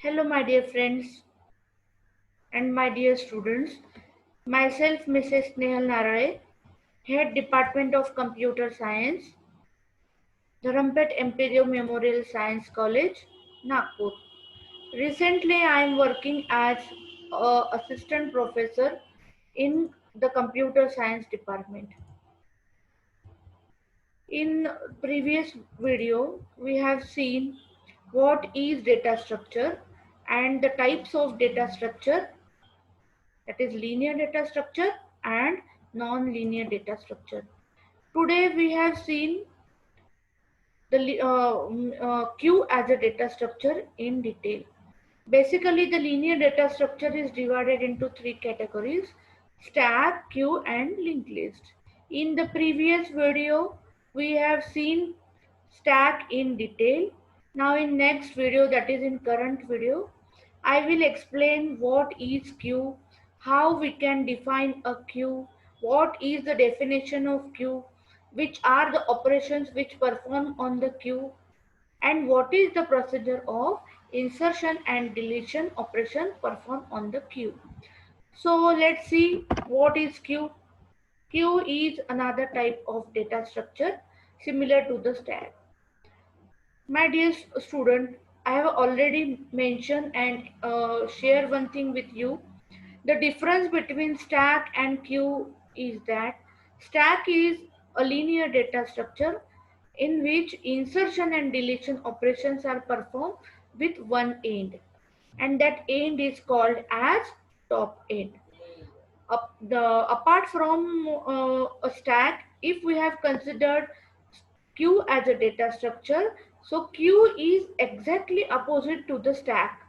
Hello, my dear friends and my dear students. Myself, Mrs. Snehal Narai, Head Department of Computer Science, Dharampet Imperial Memorial Science College, Nagpur. Recently, I am working as a assistant professor in the Computer Science Department. In previous video, we have seen what is data structure and the types of data structure, that is linear data structure and non-linear data structure. Today we have seen the queue as a data structure in detail. Basically, the linear data structure is divided into three categories: stack, queue and linked list. In the previous video, we have seen stack in detail. Now in next video, that is in current video, I will explain what is queue, how we can define a queue, what is the definition of queue, which are the operations which perform on the queue, and what is the procedure of insertion and deletion operation performed on the queue. So let's see what is queue. Queue is another type of data structure similar to the stack. My dear student, I have already mentioned and share one thing with you. The difference between stack and queue is that stack is a linear data structure in which insertion and deletion operations are performed with one end, and that end is called as top end. Apart from a stack, if we have considered queue as a data structure, so queue is exactly opposite to the stack.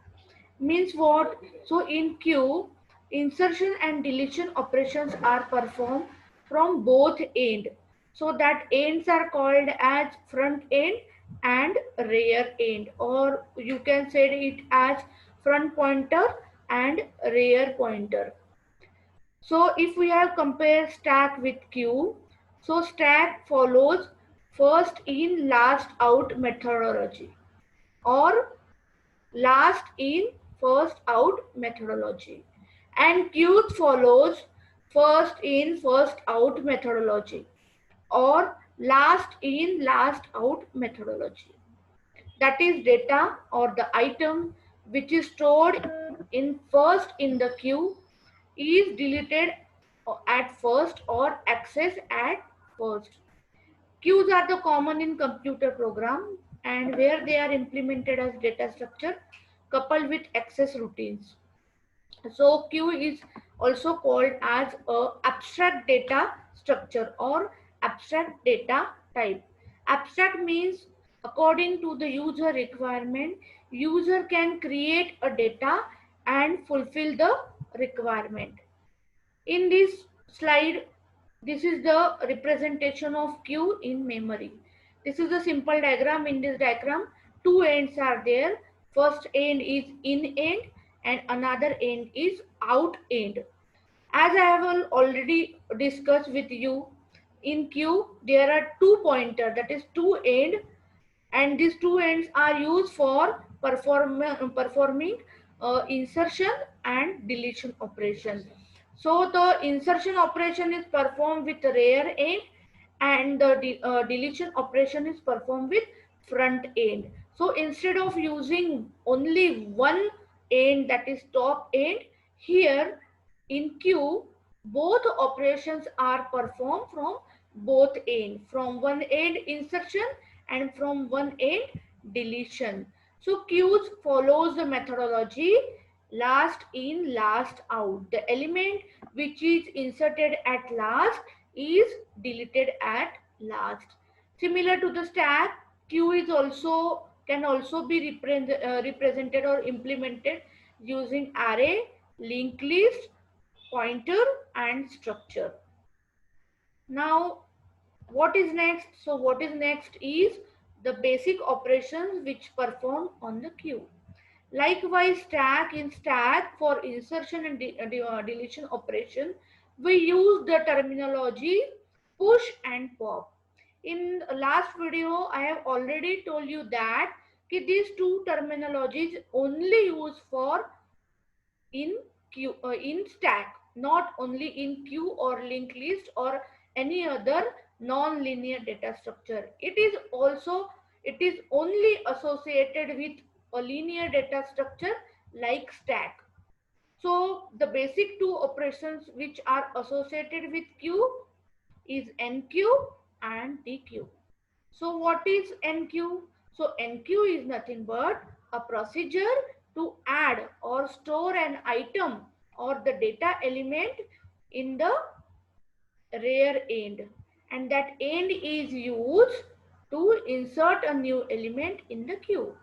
Means what? So in queue, insertion and deletion operations are performed from both end. So that ends are called as front end and rear end, or you can say it as front pointer and rear pointer. So if we have compared stack with queue, so stack follows first in last out methodology, or last in first out methodology, and queue follows first in first out methodology, or last in last out methodology. That is data or the item which is stored in first in the queue is deleted at first or accessed at first. Queues are the common in computer program and where they are implemented as data structure coupled with access routines. So queue is also called as a abstract data structure or abstract data type. Abstract means according to the user requirement, user can create a data and fulfill the requirement. In this slide, this is the representation of queue in memory. This is a simple diagram. In this diagram, two ends are there. First end is in end and another end is out end. As I have already discussed with you, in queue there are two pointer, that is two end, and these two ends are used for performing insertion and deletion operation. So the insertion operation is performed with rear end and the deletion operation is performed with front end. So instead of using only one end, that is top end, here in queue both operations are performed from both end, from one end insertion and from one end deletion. So queues follows the methodology last in last out. The element which is inserted at last is deleted at last. Similar to the stack, queue is also can also be represented or implemented using array, linked list, pointer and structure. Now what is next? So what is next is the basic operations which perform on the queue. Likewise, stack, in stack for insertion and deletion operation, we use the terminology push and pop. In last video, I have already told you that these two terminologies only used for in queue in stack, not only in queue or linked list or any other non-linear data structure. It is only associated with a linear data structure like stack. So the basic two operations which are associated with queue is enqueue and dequeue. So what is enqueue? So enqueue is nothing but a procedure to add or store an item or the data element in the rear end, and that end is used to insert a new element in the queue.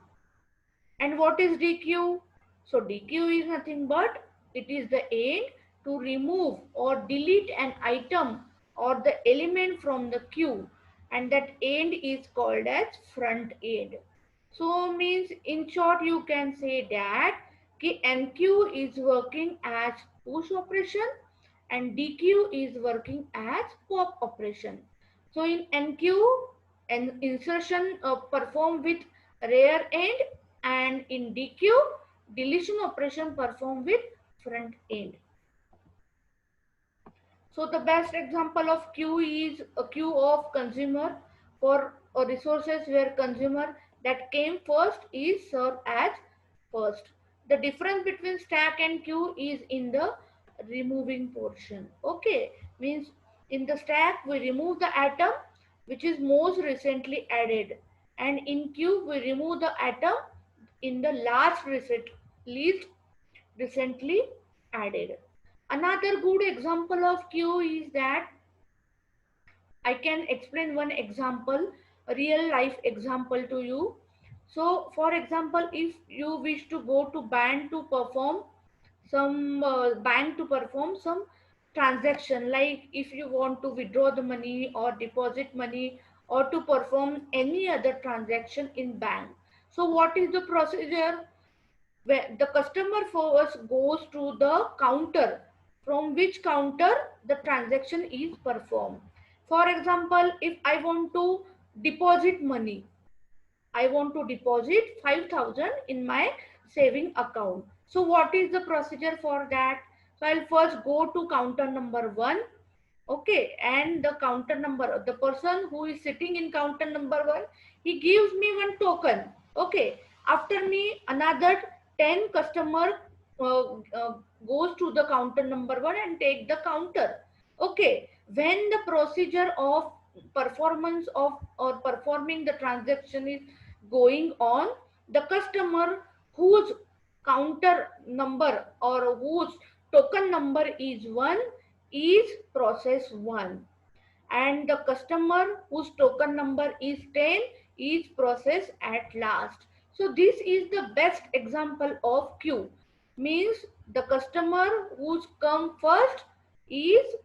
And what is dequeue? So dequeue is nothing but it is the end to remove or delete an item or the element from the queue, and that end is called as front end. So means in short you can say that enqueue is working as push operation and dequeue is working as pop operation. So in enqueue, an insertion performed with rear end, and in dequeue, deletion operation performed with front end. So the best example of queue is a queue of consumer for resources where consumer that came first is served as first. The difference between stack and queue is in the removing portion. Okay, means in the stack we remove the atom which is most recently added, and in queue we remove the atom in the least recently added. Another good example of queue is that I can explain one example, a real life example to you. So, for example, if you wish to go to bank to perform some transaction, like if you want to withdraw the money or deposit money or to perform any other transaction in bank. So, what is the procedure? Where the customer first goes to the counter from which counter the transaction is performed. For example, if I want to deposit money, I want to deposit 5,000 in my saving account. So what is the procedure for that? So I'll first go to counter number 1. Okay, and the counter number, the person who is sitting in counter number 1, he gives me one token. Okay, after me another 10 customer goes to the counter number 1 and take the counter. Okay, when the procedure of performance of or performing the transaction is going on, the customer whose counter number or whose token number is 1 is process 1, and the customer whose token number is 10 is process at last. So this is the best example of queue. Means the customer who's come first is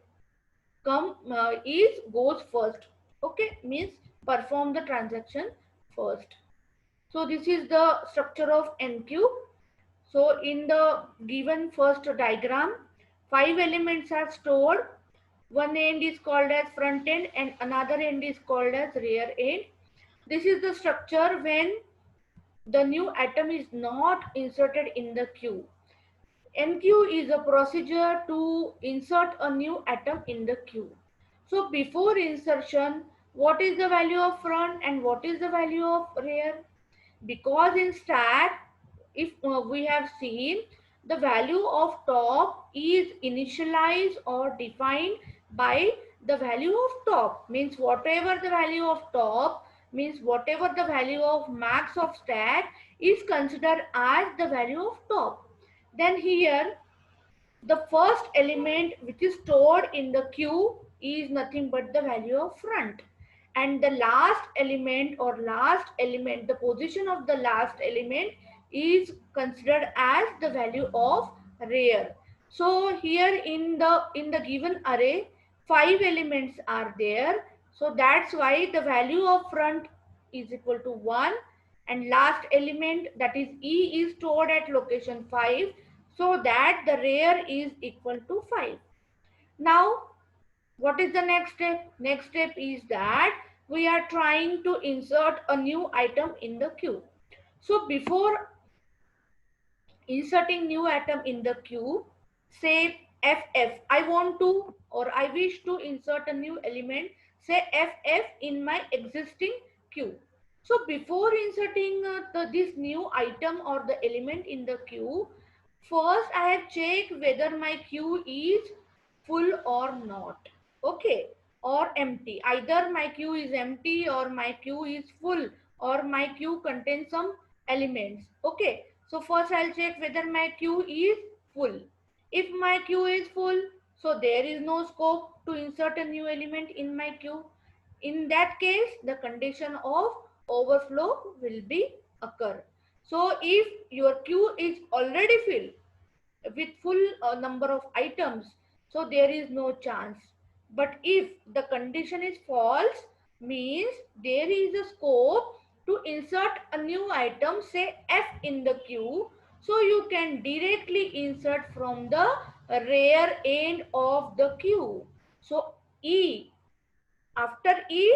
goes first. Okay, means perform the transaction first. So this is the structure of enqueue. So in the given first diagram, 5 elements are stored. One end is called as front end and another end is called as rear end. This is the structure when the new atom is not inserted in the queue. Enqueue is a procedure to insert a new atom in the queue. So before insertion, what is the value of front and what is the value of rear? Because in stack, if we have seen, the value of top is initialized or defined by the value of top, means whatever the value of top, means whatever the value of max of stack is considered as the value of top. Then here the first element which is stored in the queue is nothing but the value of front, and the last element, the position of the last element is considered as the value of rear. So here in the given array 5 elements are there, so that's why the value of front is equal to 1, and last element, that is E, is stored at location 5, so that the rear is equal to 5. Now what is the next step? Next step is that we are trying to insert a new item in the queue. So before inserting new atom in the queue, say FF, I want to or I wish to insert a new element, say FF in my existing queue. So before inserting this new item or the element in the queue, first I have checked whether my queue is full or not. Okay, or empty. Either my queue is empty or my queue is full or my queue contains some elements. Okay, so first I'll check whether my queue is full. If my queue is full, so there is no scope to insert a new element in my queue. In that case, the condition of overflow will be occur. So if your queue is already filled with full number of items, so there is no chance. But if the condition is false, means there is a scope to insert a new item, say F in the queue, so you can directly insert from the rear end of the queue. So E, after E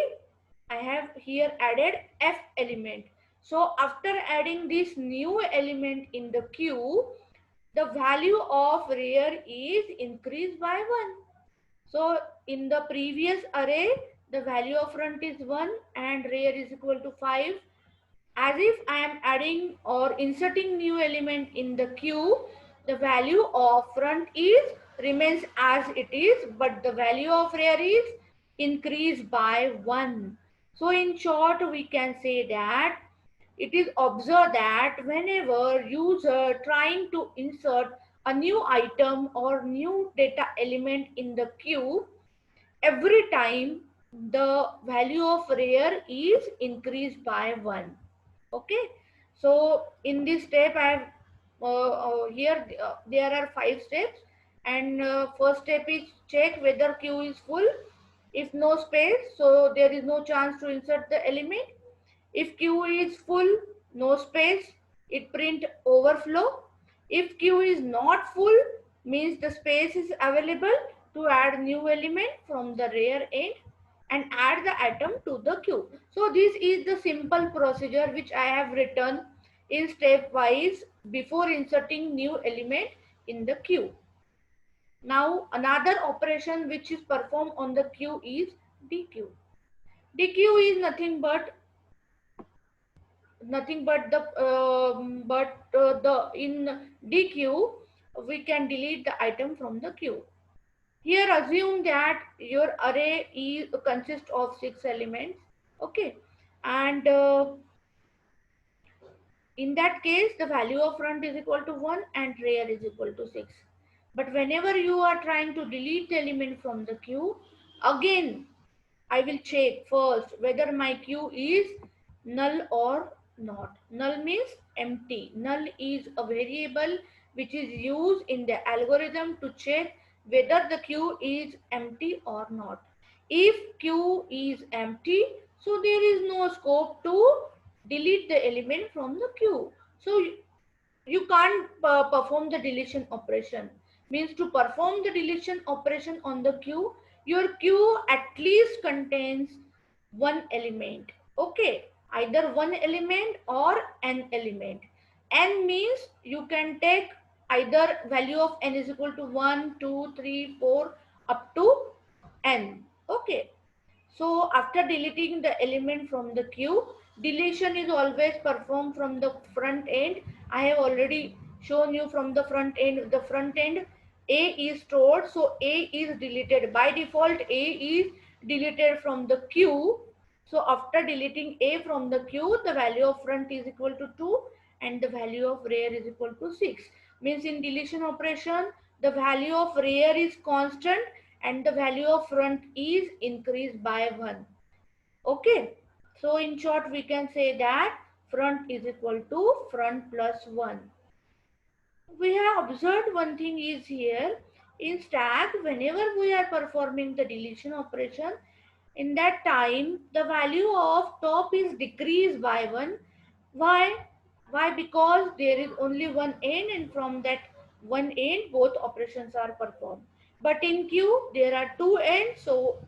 I have here added F element. So after adding this new element in the queue, the value of rear is increased by 1. So in the previous array, the value of front is 1 and rear is equal to 5. As if I am adding or inserting new element in the queue, the value of front is remains as it is, but the value of rear is increased by 1. So in short, we can say that it is observed that whenever user trying to insert a new item or new data element in the queue, every time the value of rear is increased by 1. Okay, so in this step I have here there are 5 steps, and first step is check whether queue is full. If no space, so there is no chance to insert the element. If queue is full, no space, it print overflow. If queue is not full, means the space is available to add new element from the rear end and add the atom to the queue. So this is the simple procedure which I have written in stepwise before inserting new element in the queue. Now another operation which is performed on the queue is dequeue. Dequeue is nothing but the in dequeue we can delete the item from the queue. Here assume that your array is consists of 6 elements. Okay, and in that case the value of front is equal to 1 and rear is equal to 6. But whenever you are trying to delete the element from the queue, again I will check first whether my queue is null or not. Null means empty. Null is a variable which is used in the algorithm to check whether the queue is empty or not. If queue is empty, so there is no scope to delete the element from the queue. So you can't perform the deletion operation. Means to perform the deletion operation on the queue, your queue at least contains one element. Okay, either one element or n element. N means you can take either value of n is equal to 1, 2, 3, 4 up to n. Okay, so after deleting the element from the queue, deletion is always performed from the front end. I have already shown you from the front end. The front end A is stored, so A is deleted. By default, A is deleted from the queue. So after deleting A from the queue, the value of front is equal to 2 and the value of rear is equal to 6. Means in deletion operation, the value of rear is constant and the value of front is increased by 1. Okay, so in short we can say that front is equal to front plus 1. We have observed one thing is here in stack, whenever we are performing the deletion operation, in that time the value of top is decreased by 1. Why? Because there is only one end and from that one end both operations are performed. But in queue there are two ends, so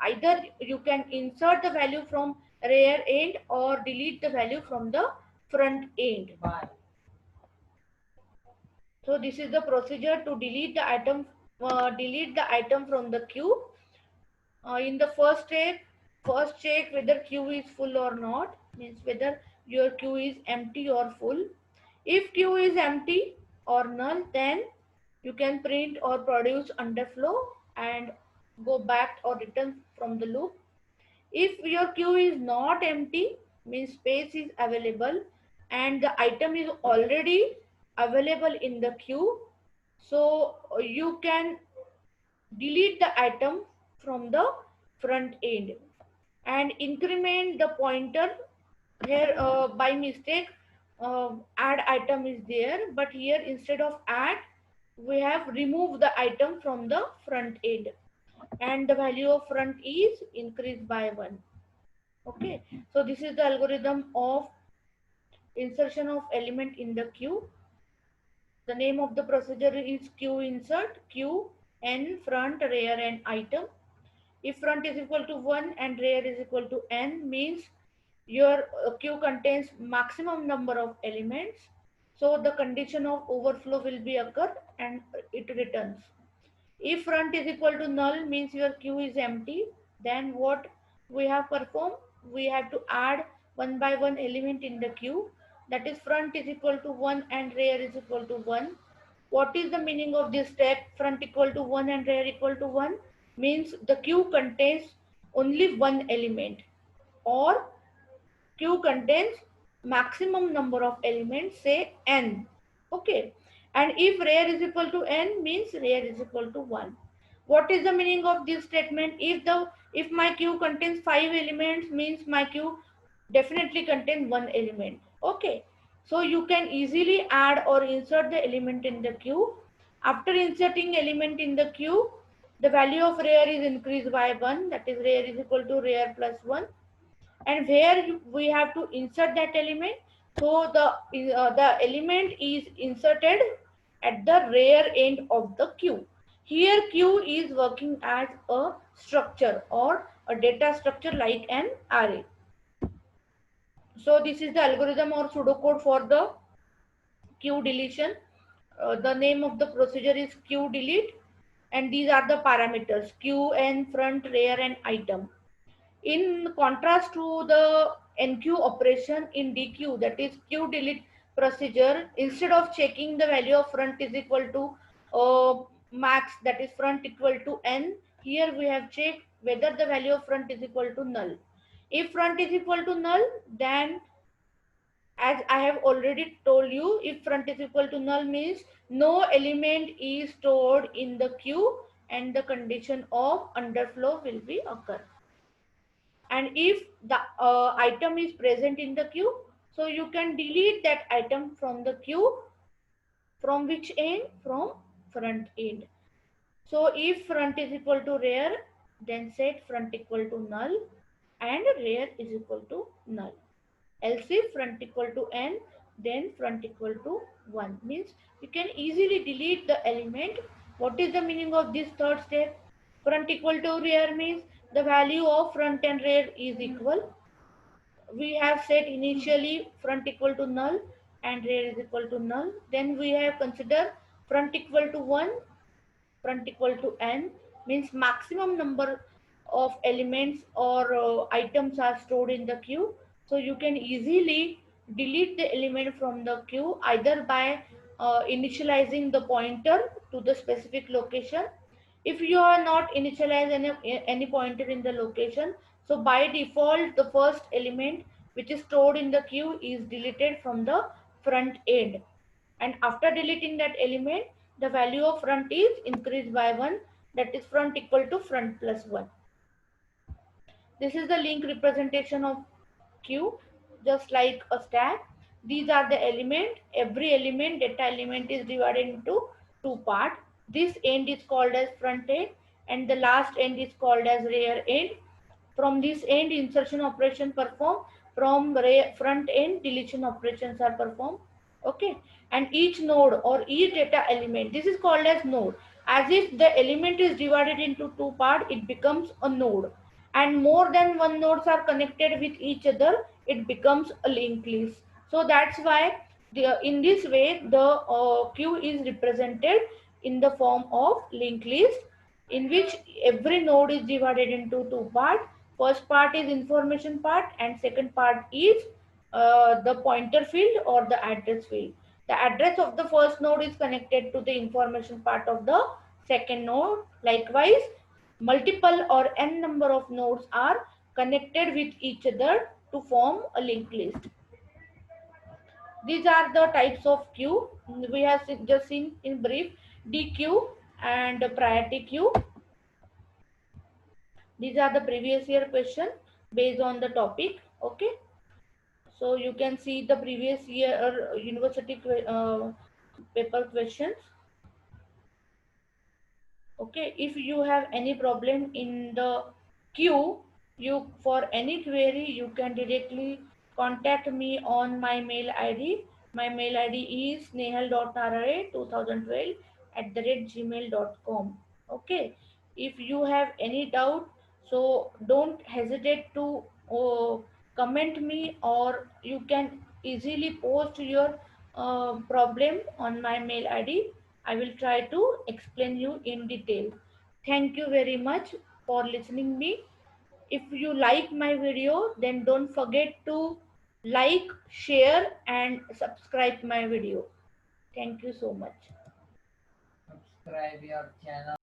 either you can insert the value from rear end or delete the value from the front end. So this is the procedure to delete the item from the queue. In the first step, first check whether queue is full or not, means whether your queue is empty or full. If queue is empty or null, then you can print or produce underflow and go back or return from the loop. If your queue is not empty, means space is available and the item is already available in the queue, so you can delete the item from the front end and increment the pointer. Here by mistake add item is there, but here instead of add we have removed the item from the front end and the value of front is increased by 1. Okay, so this is the algorithm of insertion of element in the queue. The name of the procedure is queue insert, queue n front rear and item. If front is equal to 1 and rear is equal to n, means your queue contains maximum number of elements. So the condition of overflow will be occurred and it returns. If front is equal to null, means your queue is empty, then what we have performed? We have to add one by one element in the queue. That is front is equal to 1 and rear is equal to 1. What is the meaning of this step? Front equal to 1 and rear equal to 1 means the queue contains only one element, or queue contains maximum number of elements, say n. Okay, and if rear is equal to n, means rear is equal to 1. What is the meaning of this statement? If my queue contains 5 elements, means my queue definitely contain one element. Okay, so you can easily add or insert the element in the queue. After inserting element in the queue, the value of rear is increased by 1, that is rear is equal to rear plus 1, and where we have to insert that element. So the element is inserted at the rear end of the queue. Here queue is working as a structure or a data structure like an array. So this is the algorithm or pseudocode for the queue deletion. The name of the procedure is queue delete, and these are the parameters: queue, n, front, rear, and item. In contrast to the enqueue operation in dequeue, that is queue delete procedure, instead of checking the value of front is equal to max, that is front equal to n, here we have checked whether the value of front is equal to null. If front is equal to null, then as I have already told you, if front is equal to null means no element is stored in the queue and the condition of underflow will be occur. And if the item is present in the queue, so you can delete that item from the queue. From which end? From front end. So if front is equal to rear, then set front equal to null and rear is equal to null. Else if front equal to n, then front equal to 1, means you can easily delete the element. What is the meaning of this third step? Front equal to rear means the value of front and rear is equal. We have set initially front equal to null and rear is equal to null. Then we have considered front equal to 1, front equal to n, means maximum number of elements or items are stored in the queue. So you can easily delete the element from the queue either by initializing the pointer to the specific location. If you are not initialize any pointer in the location, so by default the first element which is stored in the queue is deleted from the front end, and after deleting that element the value of front is increased by 1, that is front equal to front plus 1. This is the link representation of queue, just like a stack. These are the element. Every element, data element, is divided into two parts. This end is called as front end and the last end is called as rear end. From this end, insertion operation performed. From front end, deletion operations are performed. Okay, and each node or each data element, this is called as node. As if the element is divided into two parts, it becomes a node, and more than one nodes are connected with each other, it becomes a linked list. So that's why in this way the queue is represented in the form of linked list, in which every node is divided into two parts. First part is information part and second part is the pointer field or the address field. The address of the first node is connected to the information part of the second node. Likewise, multiple or n number of nodes are connected with each other to form a linked list. These are the types of queue. We have just seen in brief DQ and priority queue. These are the previous year question based on the topic. Okay. So you can see the previous year university paper questions. Okay. If you have any problem in the queue, you for any query, you can directly contact me on my mail ID. My mail ID is nehal.rara2012@gmail.com. Okay. If you have any doubt, so don't hesitate to comment me, or you can easily post your problem on my mail ID. I will try to explain you in detail. Thank you very much for listening me. If you like my video, then don't forget to like, share and subscribe my video. Thank you so much. Subscribe your channel.